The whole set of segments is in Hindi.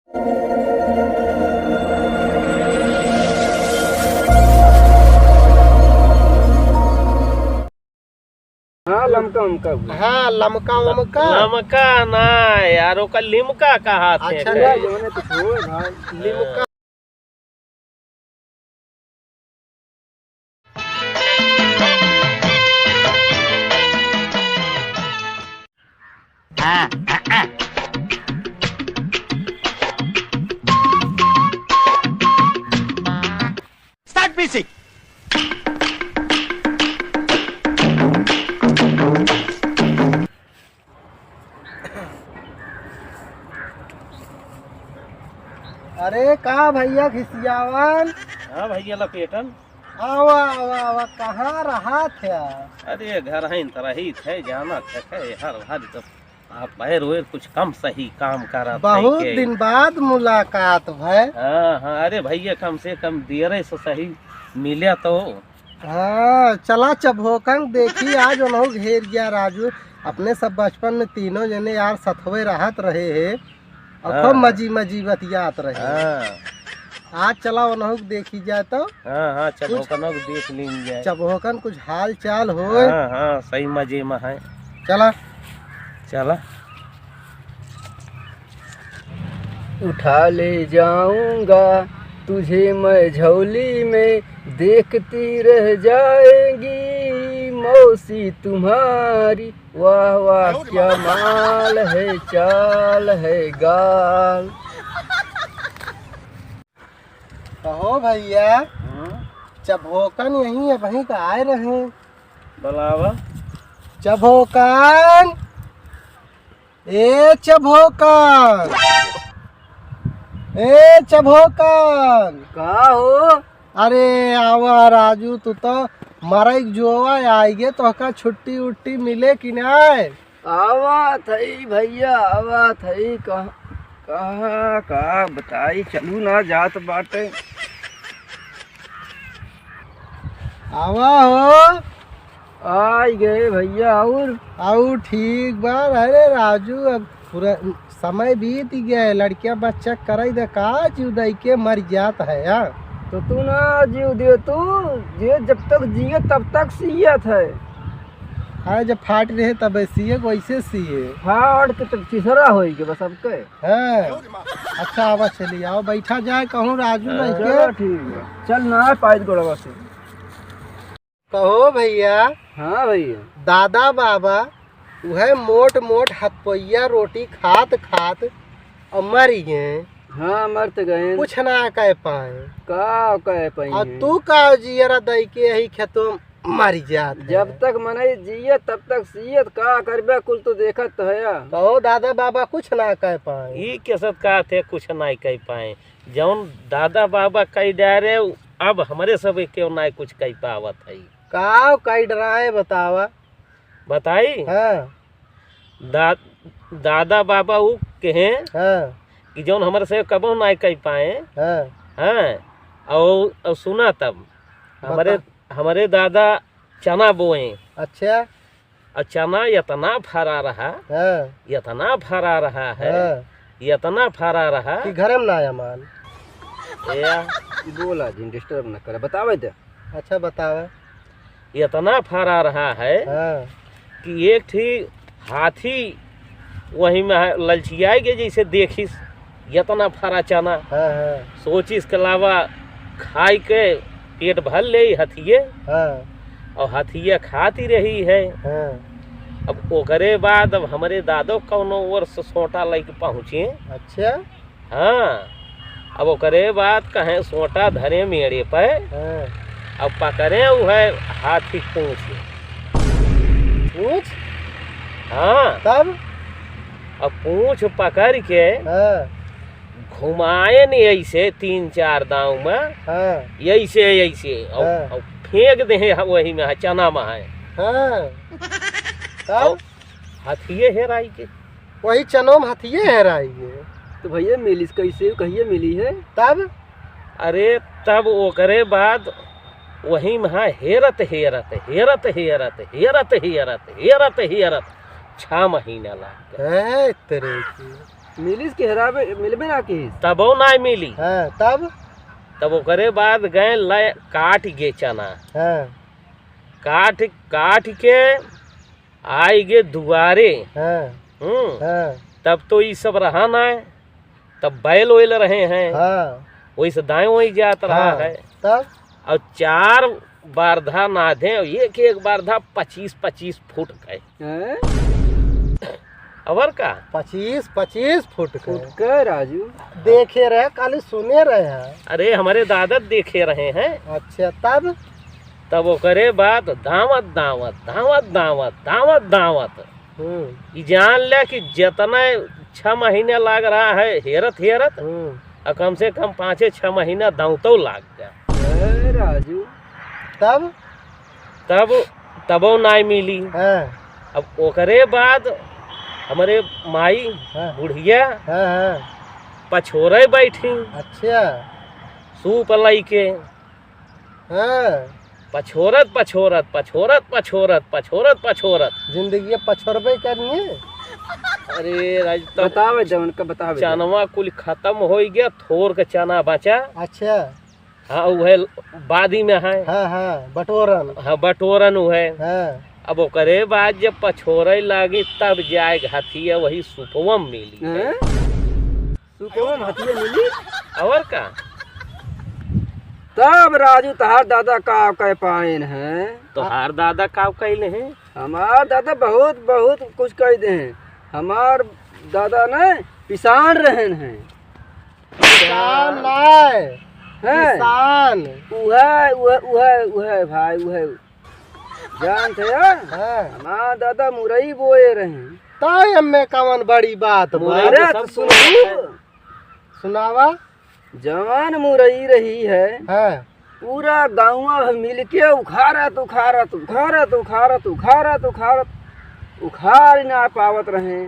हाँ लमका उमका हुआ। हाँ लमका उमका। लमका ना यारो का लिमका कहा थे। अच्छा जोने तो छोड़ भाई। लिमका। Start music. अरे का भैया खिसियावन। हाँ भैया लपेटन। आवा आवा आवा कहाँ रहा थे? अरे घर है तरह ही थे जाना थे हर हर तो आप बाहर हुए कुछ कम सही काम करा बहुत दिन बाद मुलाकात भय। हाँ हाँ अरे भैया कम से कम देर से सही मिले तो। हाँ चला चबोकन देखी आज उन्हों घेर गया राजू। अपने सब बचपन में तीनों जने यार सथवे राहत रहे है और खूब मजी मजी बतियात रहे। हाँ आज चला उन्हों देखी जाए तो। हाँ हाँ चबोकन देख लेंगे। चबोकन कुछ हाल चाल हो। हाँ हाँ सही मजे में है। चला चला उठा ले जाऊंगा तुझे मैं झोली में, देखती रह जाएगी मौसी तुम्हारी। वाह वाह क्या माल है चाल है गाल। कहो भैया चबोकन यहीं है वहीं का आए रहे। बुलावा चबोकन ए चबोकन ए चबोकन। का हो? अरे आवा राजू तू तो मरई जोवा आएगे तो का छुट्टी उट्टी मिले कि नहीं? आवा थई भैया आवा थई। कहाँ का बताई चलू ना जात बाटे। आवा हो आई गए भैया। और आऊ ठीक बा। अरे राजू अब पूरा समय बीत गया है। लड़कियां बच्चा करे दे का जीव दई के मर जात है यार। तो तू ना जीव दे तू जे जब तक जिए तब तक सियत है। हाँ जब फाट रहे तब सिए वैसे सिए। फाड़ के तब तीसरा होई के बस सबके। है अच्छा आवा चली आओ बैठा जाए कहूँ राजू नहीं चलो के। ठीक है चल ना पाइद गोड़वा से। कहो भैया हाँ भैया दादा बाबा वह मोट मोट हथपैया रोटी खात खात और मर गए। हाँ मरते गए। कुछ ना कह पाए। का कह पाई और तू का जियरा दई के यही खेतों मर जात है। जब तक मने जिए तब तक सियत का करबे कुल तो देखत तो है। कहो दादा बाबा कुछ ना कह पाए। ये कैसे कहा थे कुछ नहीं कह पाए। जौन दादा बाबा कह डारे अब हमारे सब क्यों ना कुछ कह पावत है। का कई डराए बतावा। बताई हाँ दादा बाबा वो कहे हाँ कि जौन हमारे से कबो ना कह पाए। हाँ हाँ और सुना तब हमारे दादा चना बोए। अच्छा और चना इतना फरा रहा हाँ इतना फरा रहा है हाँ इतना फरा रहा कि घर में ना आया मान। या बोला जी डिस्टर्ब न करे बतावे दे। अच्छा बतावा। इतना फरा रहा है हाँ कि एक थी हाथी वहीं में ललचियाएगे जैसे देखिस इतना फरा चना। हाँ हाँ सोचिस के अलावा खाई के पेट भर ले हथिये हाँ और हथिया खाती रही है। हाँ अब ओकरे बाद अब हमारे दादो कौनो वर्ष सोटा लेके पहुँचे। अच्छा हाँ अब ओकरे बाद कहें सोटा धरे मेरे पे हाँ अब पकड़े वो है हाथी पूछ। पूछ हाँ तब अब पूछ पकड़ के हाँ घुमाए नहीं ऐसे 3-4 दांव में हाँ ऐसे ऐसे हाँ। और फेंक दे वही में चना में है। हाँ और तब हथिये हेराई के वही चनों में हथिये हेराई है। तो भैया मिली कैसे कहिए मिली है? तब अरे तब ओकरे बाद वही में हेरत हेरत हेरत हेरत हेरत हेरत हेरत हेरत 6 महीना लग गए। है तेरे की। मिलिस के हराबे मिलबे ना की। तबो ना मिली। हाँ तब ओकरे बाद गए लय काट गे चना, हाँ काट के आई गे दुआरे। हाँ हाँ तब तो ये सब रहा ना, तब बैल ओइल रहे हैं, हाँ वही से दाएं वही जात रहा हाँ, है। तब और 4 बारधा नाधे और एक बारधा 25-25 फुट गए। हैं? अवर का 25 फुट के फुट के राजू। देखे रहे, खाली सुने रहे हैं। अरे हमारे दादा देखे रहे हैं। अच्छा तब वो करे बात दावत दावत दावत दावत दावत दावत ये जान ले कि जितना 6 महीने लग रहा है हेरत और कम से कम 5-6 महीना दावतो लाग गया। ए राजू। तबो नाई मिली। हाँ अब ओकरे बाद हमारे माई हाँ बुढ़िया हाँ हाँ पछोरे बैठी अच्छा सूप लई के हाँ पछोरत पछोरत पछोरत पछोरत पछोरत पछोरत जिंदगी पछोरबे करनी है। अरे राज तब बतावे जवन का बतावे। चनवा कुल खत्म हो गया, थोर के चना बचा। अच्छा हाँ वह बादी में है। हाँ हाँ बटोरन हाँ बटोरन है। हाँ अब ओकरे बाद जब पछोरे लगी तब जाए हथिया वही सुपवम मिली। हैं? सुपवन हथिया मिली। और का तब राजू तहार दादा का कह पाइन है। तो हार दादा का कहले हैं। हमार दादा बहुत बहुत कुछ कह दे हैं। हमार दादा ने किसान रहन हैं। किसान नाय हैं? किसान उहे भाई उहे जानते हैं? हाँ हमार दादा मुरई बोए रहे। ताय हमें कवन बड़ी बात बा। मुरई अरे तो तो सब सुनो, सुनावा जवान मुरई रही है। हाँ पूरा गाँव मिल के उखाड़त उखाड़ ना पावत रहे।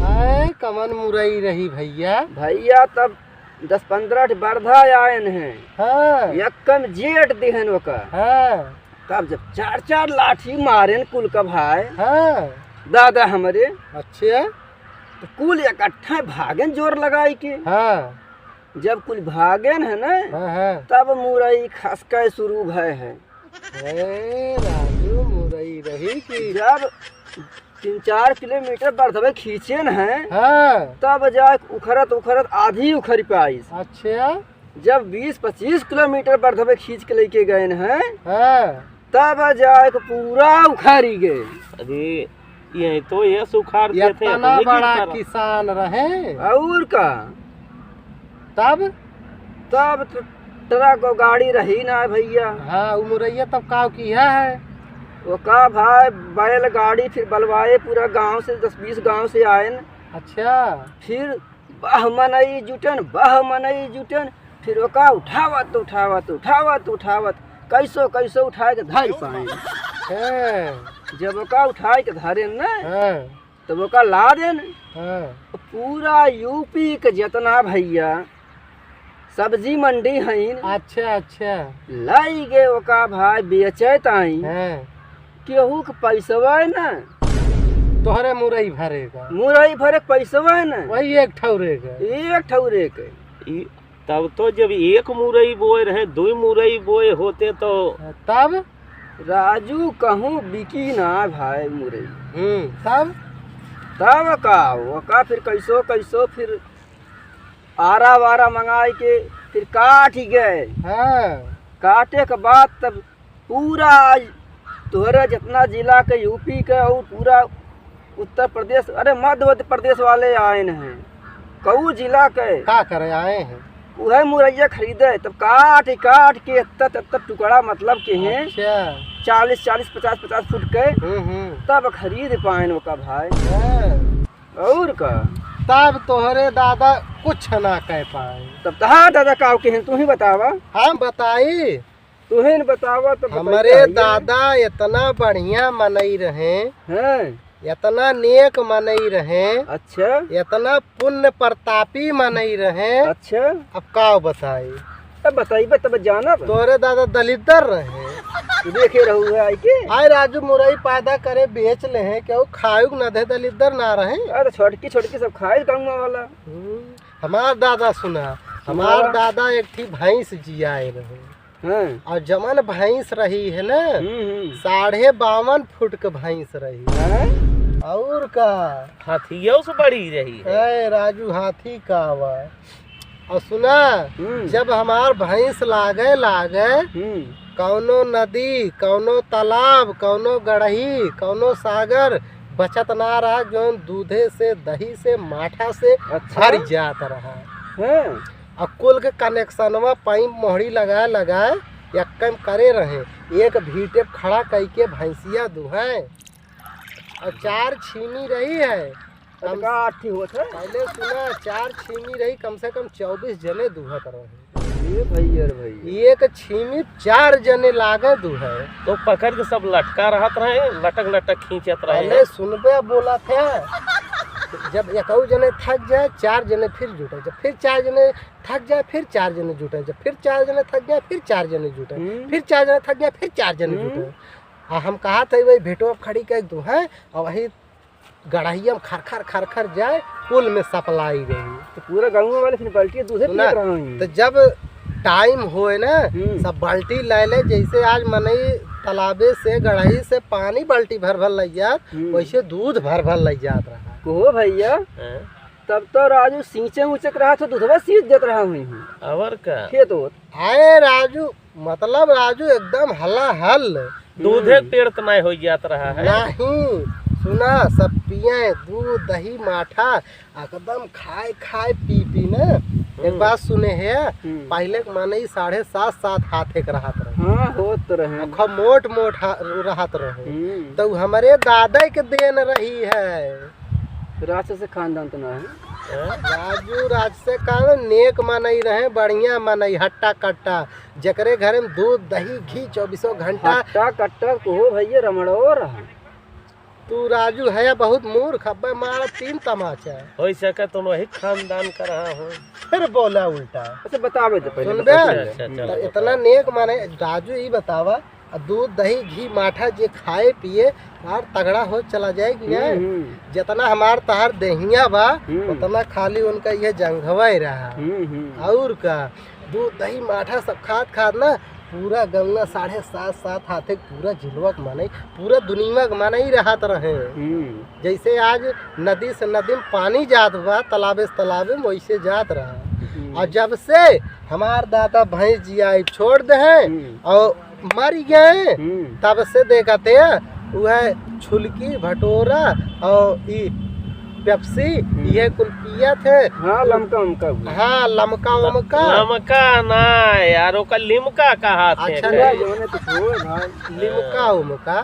आए कवन मुरई रही भैया। भैया तब 10-15 बरधा आयन हैं। हाँ यक्कम जेठ दिहन ओकर। हाँ तब जब 4-4 लाठी मारेन कुल का भाई हाँ दादा हमारे, अच्छा तो कुल इकट्ठा भागन जोर लगाई के। हाँ जब कुल भागन है ना, हाँ हाँ तब मुरई खसके शुरू भय है। ए राजू मुरई रही की। जब 3-4 किलोमीटर बरधवे खींचेन है, हाँ तब जाके उखरत आधी उखड़ पाई। अच्छा जब 20-25 किलोमीटर बरधवे खींच के लेके गए हैं, हाँ तब जाके पूरा उखाड़ी गए। अरे ये तो ये सुखाड़ थे इतना बड़ा किसान रहे। और का तब तब तो ट्रक और गाड़ी रही ना भैया। हाँ वो मुरैया तब काव किया है। वो का भाई बैल गाड़ी फिर बलवाए पूरा गांव से 10-20 गांव से आए न। अच्छा फिर बह मनई जुटन फिर वो का उठावत कैसो उठाए के धर पाए। हाँ जब वो का उठाए के धरे न, हाँ तब वो का ला देन। हाँ पूरा यूपी के जितना भैया सब्जी मंडी हईन, अच्छा अच्छा लाई गे ओका भाई बेचे ताई। हाँ केहू के पैसवा न, तोहरे मुरई भरेगा मुरई भरे पैसवा न, वही एक ठौरेगा। एक ठौरे के। तब तो जब एक मुरई बोए रहे 2 मुरई बोए होते तो तब राजू कहूँ बिकी ना भाई मुरई। तब का फिर कैसो फिर आरा वारा मंगाई के फिर काट गए। हाँ काटे के बाद तब पूरा तोहरे जितना जिला के यूपी के और पूरा उत्तर प्रदेश, अरे मध्य प्रदेश वाले आए हैं। कऊ जिला के का करे आए हैं। वह मुरैया खरीदे। तब काट के तब टुकड़ा मतलब के हैं अच्छा 40-40 50-50 फुट के। तब खरीद पाए का भाई। हाँ। और का तब तोहरे दादा कुछ ना कह पाए। तब तहा दादा का के हैं, तू ही बतावा। हम बताई तू ही बतावा। तब हमारे दादा इतना बढ़िया मनई रहे, हैं। इतना नेक मनई रहे, अच्छा इतना पुण्य प्रतापी मनई रहे। अच्छा अब का बताई। तब बताइबे तब जाना। तोरे दादा दलितर रहे। तू देखे रहू है आई के। आए राजू मुरई पैदा करे बेच ले हैं क्यों खायुक न दे दल इधर ना रहे। अरे छोटकी छोटकी सब खाए कहूँगा वाला। हमार दादा सुना, हमार दादा एक थी भैंस जियाए रहे हाँ। और जमन भैंस रही है ना 52.5 फुट के भैंस रही हाँ? और का हाथियों से बड़ी रही है। ए राजू हाथी का हुआ। और सुना जब हमार भैंस लागे कौनो नदी कौनो तालाब कौनो गढ़ही कौनो सागर बचत ना रहा जो दूधे से दही से माठा से भर जात रहा। हाँ। और कुल के कनेक्शनवा पाइप मोहड़ी लगाए या कम करे रहे। एक भीटे खड़ा करके भैंसिया दुहे और 4 छीनी रही है। काठी होत है। पहले सुना 4 छीनी रही कम से कम 24 जने दुहत रहे। ये भैया रे भाई एक छीनी 4 जने लागे दुहे। तो पकड़ के सब लटका रहत रहे, लटक लटक खींचत रहे। पहले सुनबे बोला थे जब एक जने थक जाए 4 जने फिर जुटे, जब फिर 4 जने थक जाए फिर 4 जने जुटे, जब फिर 4 जने थक जाए फिर 4 जने जुटे, फिर 4 जने थक जाए फिर 4 जने जुटे। हाँ हम कहा था वही भेटो खड़ी कर दो है और वही गढ़ाइया में खर खर जाए पुल में सप्लाई रही। तो पूरा गाँव वाले फिर बाल्टी दूध पी रहा हूँ। तो जब टाइम होए ना सब बाल्टी ले ले, जैसे आज मनई तालाबे से गढ़ाई से पानी बाल्टी भर ले जात वैसे दूध भर ले जात रहा। को भैया तब तो राजू सींचे ऊंचक रहा तो दूधवा सींच देत रहा हूँ और का खेत होत। आए राजू मतलब राजू एकदम हला हल दूधे पेड़ तो नहीं हो जात रहा है। नहीं सुना सब पिए दूध दही माठा एकदम खाए पी ना। एक बात सुने है पहले के माने 7.5-7 हाथ एक रहत रहे। हाँ होत रहे मोट रहत रहे। तो हमारे दादा के देन रही है। राक्षस खानदान तो ना है राजू राजसे का नेक मनई रहे बढ़िया मनई हट्टा कट्टा जकरे घर में दूध दही घी 24 घंटा। हट्टा कट्टा को भैया रमड़ो रहा। तू राजू है बहुत मूर्ख अब्बे मारा 3 तमाचा हो सके तुम वही खानदान का रहा हो। फिर बोला उल्टा। अच्छा बतावे तो पहले सुनबे अच्छा, तो इतना नेक माने राजू ही बतावा दूध दही घी माठा जे खाए पिए यार तगड़ा हो चला जाएगी जितना हमार तहार दहिया बा उतना खाली उनका ये जंघवा ही रहा। और का दूध दही माठा सब खाद ना पूरा गंगा 7.5 हाथे पूरा जिलवा के माने पूरा दुनिया के माने ही रहत रहे। जैसे आज नदी से नदी में पानी जात बा तालाबे से तालाबे में वैसे जात रहा। और जब से हमार दादा भैंस जिया छोड़ दे और मर गए तब से देखते वह छुलकी भटोरा और पेप्सी ये कुल पिया थे। हाँ लमका उमका हाँ लमका ना यार ओका लिमका कहा थे। अच्छा लिमका उमका।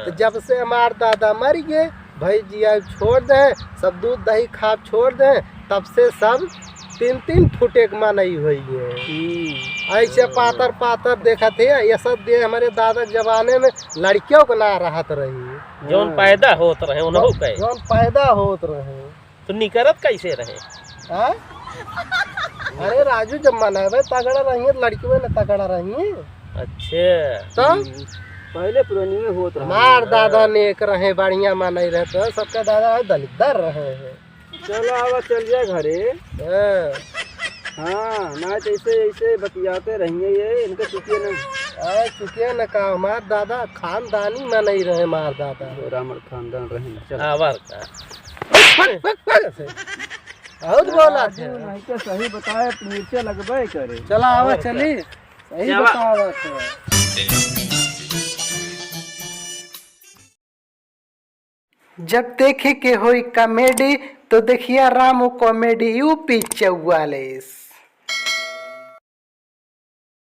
तो जब से हमार दादा मर गए भाई जिया छोड़ दे सब दूध दही खा छोड़ दे तब से सब 3 फुट एक माँ नहीं हुई है। ऐसे पातर देखा थे ये सब दे हमारे दादा जमाने में लड़कियों को ना रहत रही जोन पैदा होत रहे उन्हों के जोन पैदा होत रहे। तो निकरत कैसे रहे? अरे राजू जब मनावे तगड़ा रही लड़कियों ने तगड़ा रही। अच्छा तो पहले पुरानी में होत रहा। हमार दादा नेक रहे बढ़िया माने रहते सबका दादा दलिद्दर रहे हैं। चलो आवा चल जाए घरे। हाँ ना ऐसे ऐसे बतियाते रहेंगे ये इनके चुके न चुके न का हमार दादा खानदानी में नहीं रहे। मार दादा रामर खानदान रहे। बहुत बोला नहीं तो सही बताए मिर्चे लगबे करे। चला आवा चली सही बतावा। जब देखे के होई कॉमेडी तो देखिए रामू कॉमेडी यूपी 44।